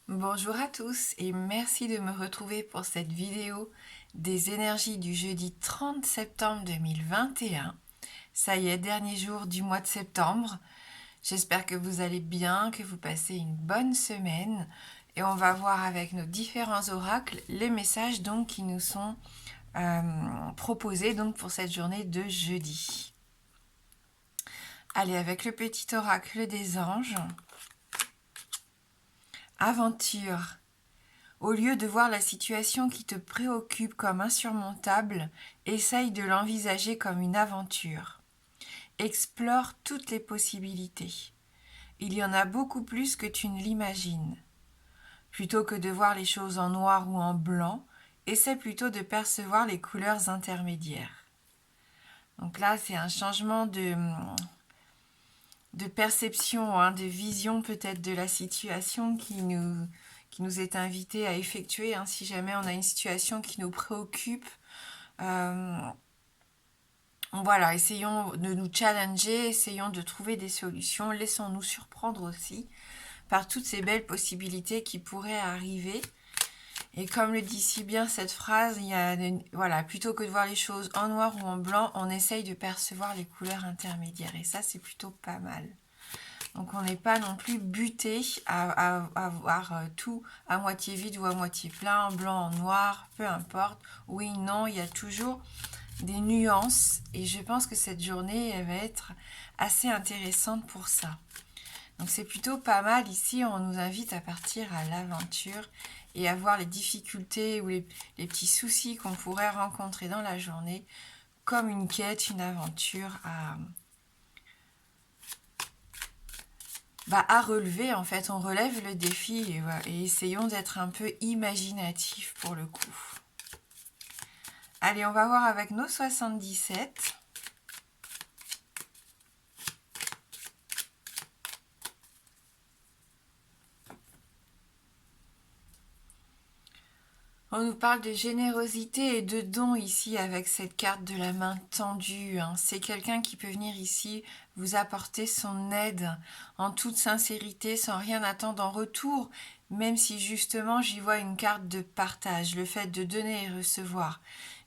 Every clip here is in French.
Bonjour à tous et merci de me retrouver pour cette vidéo des énergies du jeudi 30 septembre 2021. Ça y est, dernier jour du mois de septembre. J'espère que vous allez bien, que vous passez une bonne semaine et on va voir avec nos différents oracles les messages donc qui nous sont proposés donc pour cette journée de jeudi. Allez, avec le petit oracle des anges. Aventure. Au lieu de voir la situation qui te préoccupe comme insurmontable, essaye de l'envisager comme une aventure. Explore toutes les possibilités. Il y en a beaucoup plus que tu ne l'imagines. Plutôt que de voir les choses en noir ou en blanc, essaie plutôt de percevoir les couleurs intermédiaires. Donc là, c'est un changement de perception, de vision peut-être de la situation qui nous est invité à effectuer, si jamais on a une situation qui nous préoccupe. Euh, voilà, essayons de nous challenger, essayons de trouver des solutions, laissons-nous surprendre aussi par toutes ces belles possibilités qui pourraient arriver. Et comme le dit si bien cette phrase, voilà, plutôt que de voir les choses en noir ou en blanc, on essaye de percevoir les couleurs intermédiaires. Et ça, c'est plutôt pas mal. Donc on n'est pas non plus buté à voir tout à moitié vide ou à moitié plein, en blanc, en noir, peu importe. Oui, non, il y a toujours des nuances et je pense que cette journée elle va être assez intéressante pour ça. Donc c'est plutôt pas mal ici, on nous invite à partir à l'aventure et à voir les difficultés ou les petits soucis qu'on pourrait rencontrer dans la journée comme une quête, une aventure à relever. En fait, on relève le défi et essayons d'être un peu imaginatifs pour le coup. Allez, on va voir avec nos 77. On nous parle de générosité et de don ici avec cette carte de la main tendue. C'est quelqu'un qui peut venir ici vous apporter son aide en toute sincérité, sans rien attendre en retour, même si justement j'y vois une carte de partage, le fait de donner et recevoir.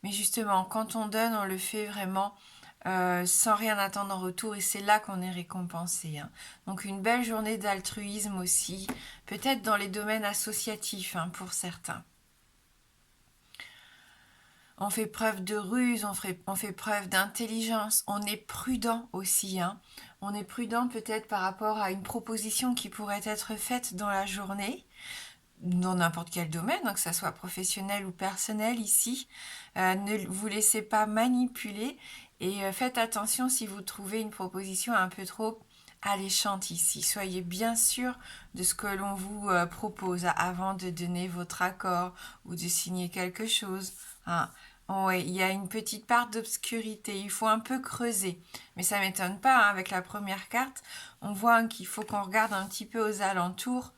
Mais justement, quand on donne, on le fait vraiment sans rien attendre en retour et c'est là qu'on est récompensé. Donc une belle journée d'altruisme aussi, peut-être dans les domaines associatifs pour certains. On fait preuve de ruse, on fait preuve d'intelligence, on est prudent aussi. On est prudent peut-être par rapport à une proposition qui pourrait être faite dans la journée, dans n'importe quel domaine, que ça soit professionnel ou personnel ici. Ne vous laissez pas manipuler et faites attention si vous trouvez une proposition un peu trop alléchante ici. Soyez bien sûr de ce que l'on vous propose avant de donner votre accord ou de signer quelque chose. Oui, il y a une petite part d'obscurité, il faut un peu creuser. Mais ça ne m'étonne pas, avec la première carte, on voit qu'il faut qu'on regarde un petit peu aux alentours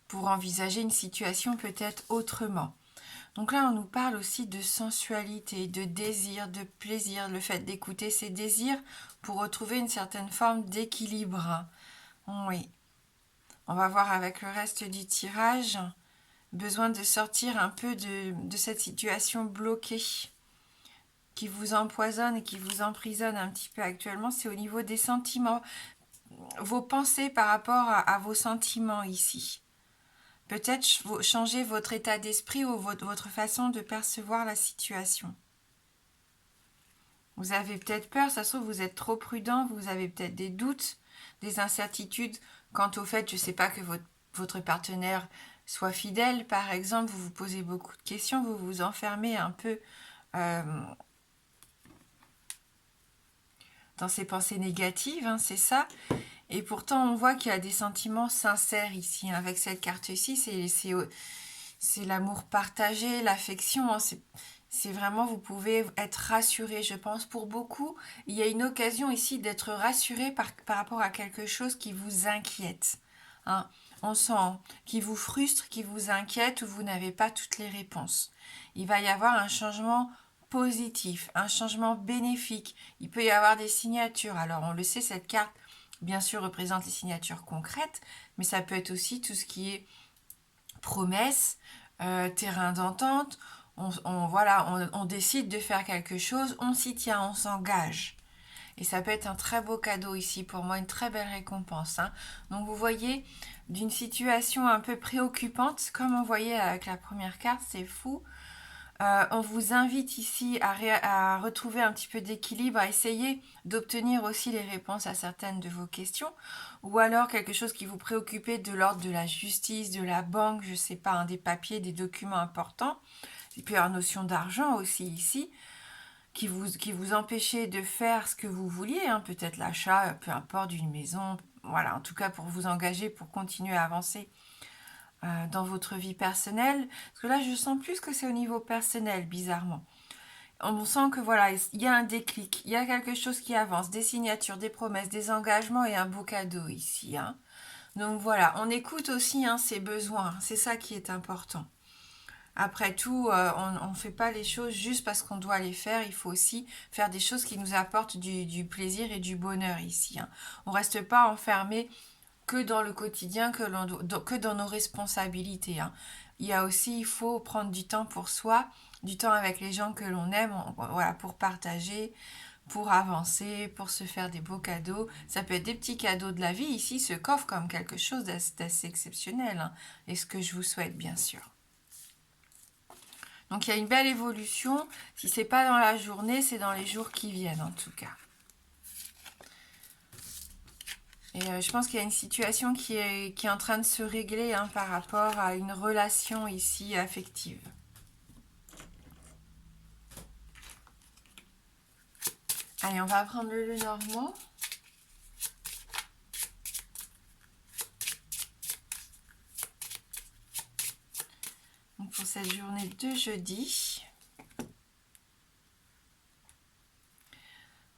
pour envisager une situation peut-être autrement. Donc là, on nous parle aussi de sensualité, de désir, de plaisir, le fait d'écouter ses désirs pour retrouver une certaine forme d'équilibre. Oui. On va voir avec le reste du tirage. Besoin de sortir un peu de cette situation bloquée qui vous empoisonne et qui vous emprisonne un petit peu actuellement. C'est au niveau des sentiments, vos pensées par rapport à vos sentiments ici. Peut-être changer votre état d'esprit ou votre façon de percevoir la situation. Vous avez peut-être peur, ça se trouve vous êtes trop prudent, vous avez peut-être des doutes, des incertitudes quant au fait, je ne sais pas, que votre partenaire soit fidèle, par exemple, vous vous posez beaucoup de questions, vous vous enfermez un peu dans ces pensées négatives, c'est ça. Et pourtant, on voit qu'il y a des sentiments sincères ici. Avec cette carte-ci, c'est l'amour partagé, l'affection. C'est vraiment, vous pouvez être rassuré, je pense. Pour beaucoup, il y a une occasion ici d'être rassuré par rapport à quelque chose qui vous inquiète. On sent qui vous frustre, qui vous inquiète, ou vous n'avez pas toutes les réponses. Il va y avoir un changement positif, un changement bénéfique. Il peut y avoir des signatures. Alors, on le sait, cette carte bien sûr, représente les signatures concrètes, mais ça peut être aussi tout ce qui est promesse, terrain d'entente. Voilà, on décide de faire quelque chose, on s'y tient, on s'engage. Et ça peut être un très beau cadeau ici pour moi, une très belle récompense, hein. Donc vous voyez, d'une situation un peu préoccupante, comme on voyait avec la première carte, c'est fou. On vous invite ici à retrouver un petit peu d'équilibre, à essayer d'obtenir aussi les réponses à certaines de vos questions, ou alors quelque chose qui vous préoccupait de l'ordre de la justice, de la banque, je sais pas, hein, des papiers, des documents importants. Il peut y avoir notion d'argent aussi ici, qui vous empêchait de faire ce que vous vouliez, hein, peut-être l'achat, peu importe, d'une maison, voilà, en tout cas pour vous engager, pour continuer à avancer dans votre vie personnelle. Parce que là, je sens plus que c'est au niveau personnel, bizarrement. On sent que voilà, il y a un déclic, il y a quelque chose qui avance, des signatures, des promesses, des engagements et un beau cadeau ici, hein. Donc voilà, on écoute aussi, hein, ses besoins, c'est ça qui est important. Après tout, on ne fait pas les choses juste parce qu'on doit les faire. Il faut aussi faire des choses qui nous apportent du plaisir et du bonheur ici, hein. On ne reste pas enfermé que dans le quotidien, que dans nos responsabilités, hein. Il y a aussi, il faut prendre du temps pour soi, du temps avec les gens que l'on aime, voilà, pour partager, pour avancer, pour se faire des beaux cadeaux. Ça peut être des petits cadeaux de la vie. Ici, ce coffre comme quelque chose d'assez exceptionnel, hein, et ce que je vous souhaite, bien sûr. Donc il y a une belle évolution. Si c'est pas dans la journée, c'est dans les jours qui viennent en tout cas. Et je pense qu'il y a une situation qui est en train de se régler, hein, par rapport à une relation ici affective. Allez, on va prendre le Lenormand. Donc pour cette journée de jeudi.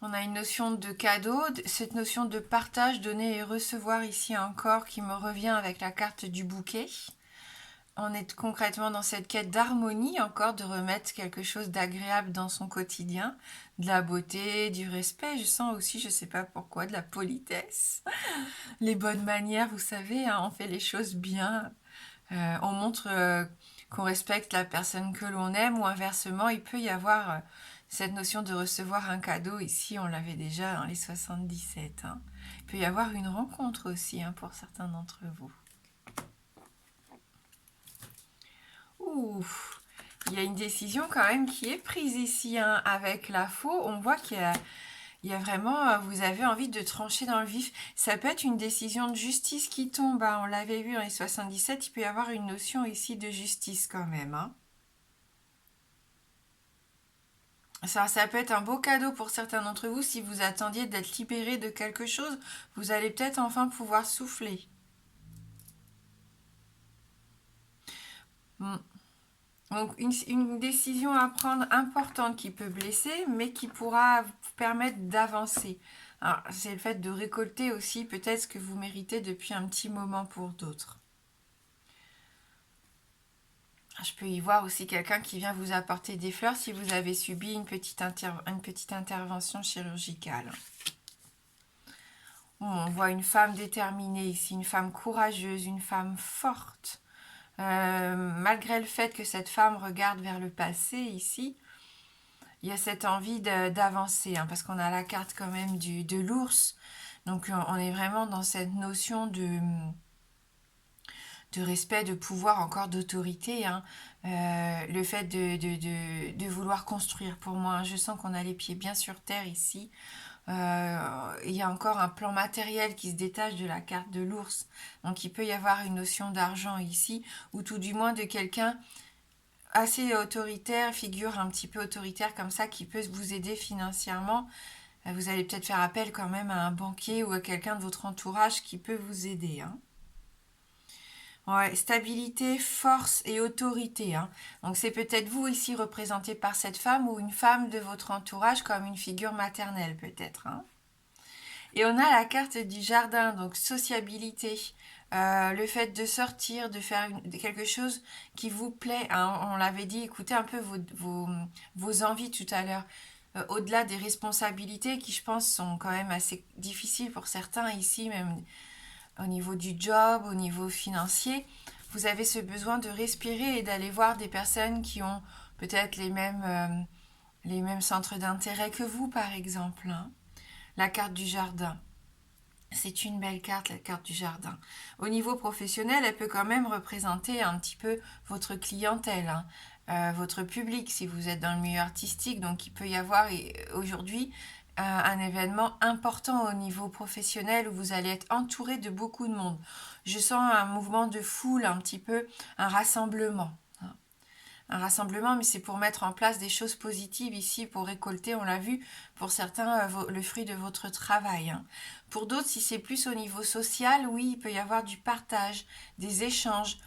On a une notion de cadeau, cette notion de partage, donner et recevoir ici encore qui me revient avec la carte du bouquet. On est concrètement dans cette quête d'harmonie encore, de remettre quelque chose d'agréable dans son quotidien, de la beauté, du respect, je sens aussi, je ne sais pas pourquoi, de la politesse, les bonnes manières, vous savez, hein, on fait les choses bien, on montre qu'on respecte la personne que l'on aime, ou inversement, il peut y avoir cette notion de recevoir un cadeau. Ici, on l'avait déjà dans les 77. Hein. Il peut y avoir une rencontre aussi, hein, pour certains d'entre vous. Ouh, il y a une décision quand même qui est prise ici, hein, avec la faux. On voit qu'il y a vraiment, vous avez envie de trancher dans le vif. Ça peut être une décision de justice qui tombe, hein. On l'avait vu dans les 77, il peut y avoir une notion ici de justice quand même, hein. Ça peut être un beau cadeau pour certains d'entre vous. Si vous attendiez d'être libéré de quelque chose, vous allez peut-être enfin pouvoir souffler. Hmm. Donc une décision à prendre importante qui peut blesser, mais qui pourra vous permettre d'avancer. Alors, c'est le fait de récolter aussi peut-être ce que vous méritez depuis un petit moment pour d'autres. Je peux y voir aussi quelqu'un qui vient vous apporter des fleurs si vous avez subi une petite intervention chirurgicale. On voit une femme déterminée ici, une femme courageuse, une femme forte. Malgré le fait que cette femme regarde vers le passé ici, il y a cette envie d'avancer, hein, parce qu'on a la carte quand même de l'ours. Donc on est vraiment dans cette notion de respect, de pouvoir, encore d'autorité, hein. Le fait de vouloir construire, pour moi, hein, je sens qu'on a les pieds bien sur terre ici. Il y a encore un plan matériel qui se détache de la carte de l'ours. Donc il peut y avoir une notion d'argent ici, ou tout du moins de quelqu'un assez autoritaire, figure un petit peu autoritaire comme ça, qui peut vous aider financièrement. Vous allez peut-être faire appel quand même à un banquier ou à quelqu'un de votre entourage qui peut vous aider, hein. Ouais, stabilité, force et autorité, hein. Donc c'est peut-être vous ici représenté par cette femme, ou une femme de votre entourage comme une figure maternelle peut-être, hein. Et on a la carte du jardin, donc sociabilité, le fait de sortir, de faire quelque chose qui vous plaît, hein. On l'avait dit, écoutez un peu vos envies tout à l'heure. au-delà des responsabilités qui, je pense, sont quand même assez difficiles pour certains ici, même au niveau du job, au niveau financier, vous avez ce besoin de respirer et d'aller voir des personnes qui ont peut-être les mêmes centres d'intérêt que vous, par exemple, hein. La carte du jardin. C'est une belle carte, la carte du jardin. Au niveau professionnel, elle peut quand même représenter un petit peu votre clientèle, hein, votre public, si vous êtes dans le milieu artistique. Donc, il peut y avoir aujourd'hui un événement important au niveau professionnel où vous allez être entouré de beaucoup de monde. Je sens un mouvement de foule, un petit peu, un rassemblement, hein. Un rassemblement, mais c'est pour mettre en place des choses positives ici, pour récolter, on l'a vu, pour certains, le fruit de votre travail, hein. Pour d'autres, si c'est plus au niveau social, oui, il peut y avoir du partage, des échanges,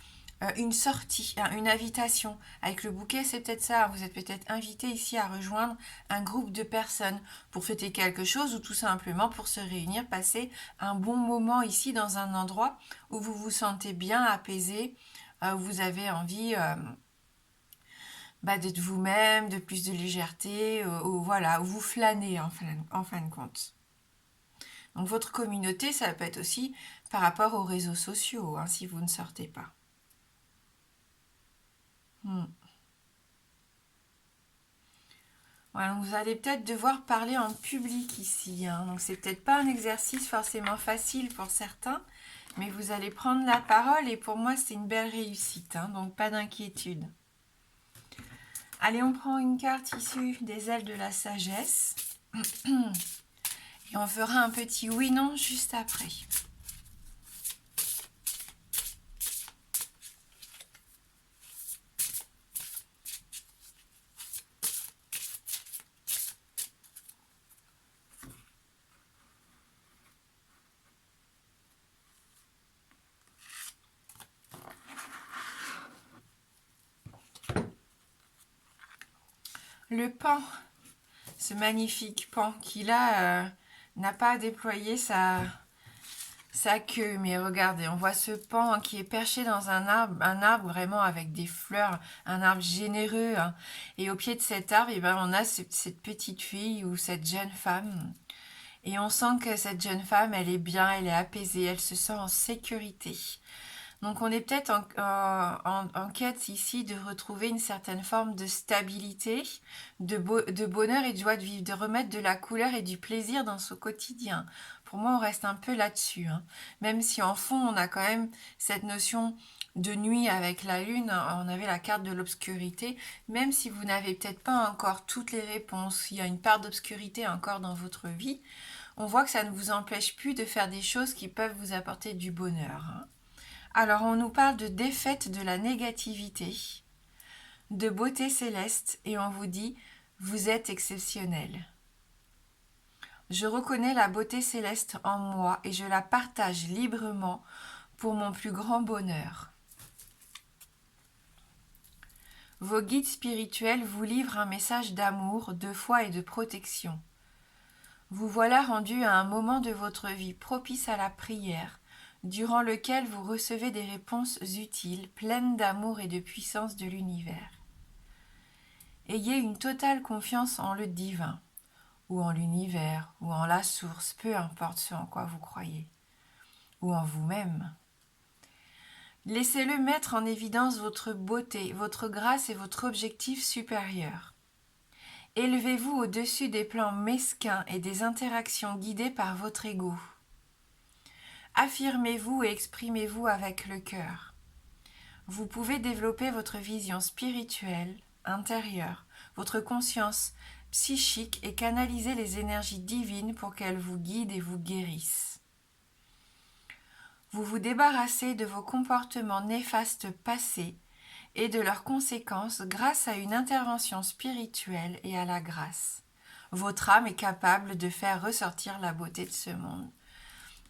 une sortie, hein, une invitation. Avec le bouquet, c'est peut-être ça. Vous êtes peut-être invité ici à rejoindre un groupe de personnes pour fêter quelque chose ou tout simplement pour se réunir, passer un bon moment ici dans un endroit où vous vous sentez bien apaisé, où vous avez envie d'être vous-même, de plus de légèreté, ou voilà, où vous flânez en fin de compte. Donc votre communauté, ça peut être aussi par rapport aux réseaux sociaux, hein, si vous ne sortez pas. Hmm. Voilà, donc vous allez peut-être devoir parler en public ici, hein. Donc c'est peut-être pas un exercice forcément facile pour certains, mais vous allez prendre la parole et pour moi c'est une belle réussite, hein, donc pas d'inquiétude. Allez, on prend une carte issue des ailes de la sagesse. Et on fera un petit oui-non juste après. Le pan, ce magnifique pan qui là n'a pas déployé sa queue. Mais regardez, on voit ce pan qui est perché dans un arbre vraiment avec des fleurs, un arbre généreux, hein. Et au pied de cet arbre, eh ben, on a cette petite fille ou cette jeune femme. Et on sent que cette jeune femme, elle est bien, elle est apaisée, elle se sent en sécurité. Donc on est peut-être en quête ici de retrouver une certaine forme de stabilité, de bonheur et de joie de vivre, de remettre de la couleur et du plaisir dans son quotidien. Pour moi, on reste un peu là-dessus, hein. Même si en fond, on a quand même cette notion de nuit avec la lune, on avait la carte de l'obscurité, même si vous n'avez peut-être pas encore toutes les réponses, il y a une part d'obscurité encore dans votre vie, on voit que ça ne vous empêche plus de faire des choses qui peuvent vous apporter du bonheur, hein. Alors, on nous parle de défaite de la négativité, de beauté céleste, et on vous dit, vous êtes exceptionnel. Je reconnais la beauté céleste en moi et je la partage librement pour mon plus grand bonheur. Vos guides spirituels vous livrent un message d'amour, de foi et de protection. Vous voilà rendu à un moment de votre vie propice à la prière, durant lequel vous recevez des réponses utiles, pleines d'amour et de puissance de l'univers. Ayez une totale confiance en le divin, ou en l'univers, ou en la source, peu importe ce en quoi vous croyez, ou en vous-même. Laissez-le mettre en évidence votre beauté, votre grâce et votre objectif supérieur. Élevez-vous au-dessus des plans mesquins et des interactions guidées par votre ego. Affirmez-vous et exprimez-vous avec le cœur. Vous pouvez développer votre vision spirituelle, intérieure, votre conscience psychique et canaliser les énergies divines pour qu'elles vous guident et vous guérissent. Vous vous débarrassez de vos comportements néfastes passés et de leurs conséquences grâce à une intervention spirituelle et à la grâce. Votre âme est capable de faire ressortir la beauté de ce monde.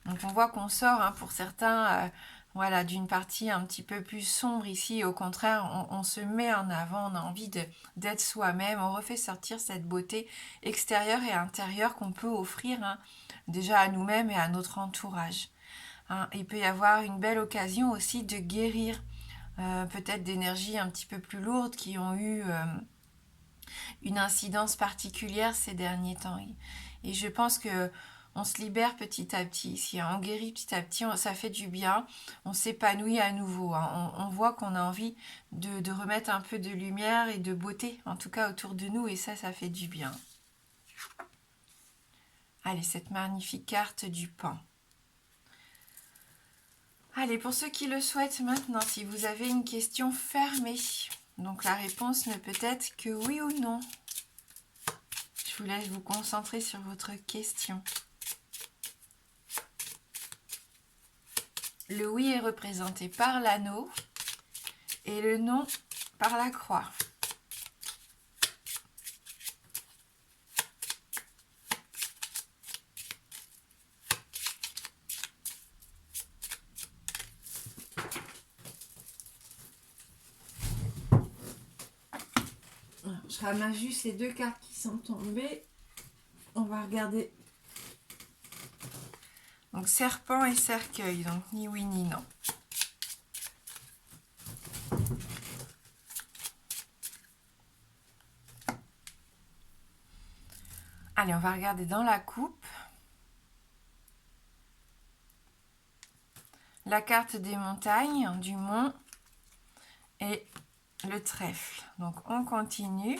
Donc on voit qu'on sort, hein, pour certains, voilà, d'une partie un petit peu plus sombre ici. Au contraire, on se met en avant, on a envie d'être soi-même, on refait sortir cette beauté extérieure et intérieure qu'on peut offrir, hein, déjà à nous-mêmes et à notre entourage, hein. Il peut y avoir une belle occasion aussi de guérir peut-être d'énergies un petit peu plus lourdes qui ont eu une incidence particulière ces derniers temps. Et je pense que on se libère petit à petit ici, hein. On guérit petit à petit, ça fait du bien, on s'épanouit à nouveau, hein. On voit qu'on a envie de remettre un peu de lumière et de beauté, en tout cas autour de nous, et ça fait du bien. Allez, cette magnifique carte du Pan. Allez, pour ceux qui le souhaitent maintenant, si vous avez une question fermée, donc la réponse ne peut être que oui ou non. Je vous laisse vous concentrer sur votre question. Le oui est représenté par l'anneau et le non par la croix. Je ramasse juste les deux cartes qui sont tombées. On va regarder. Donc serpent et cercueil, donc ni oui ni non. Allez, on va regarder dans la coupe. La carte des montagnes, du mont et le trèfle. Donc on continue.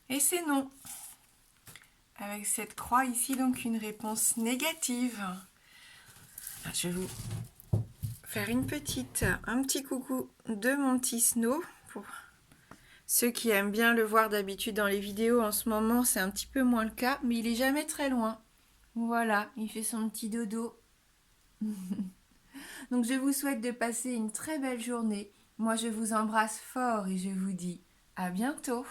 Et c'est non. Avec cette croix ici, donc une réponse négative. Alors, je vais vous faire un petit coucou de mon petit Snow. Pour ceux qui aiment bien le voir d'habitude dans les vidéos, en ce moment c'est un petit peu moins le cas, mais il est jamais très loin. Voilà, il fait son petit dodo. Donc je vous souhaite de passer une très belle journée. Moi je vous embrasse fort et je vous dis à bientôt.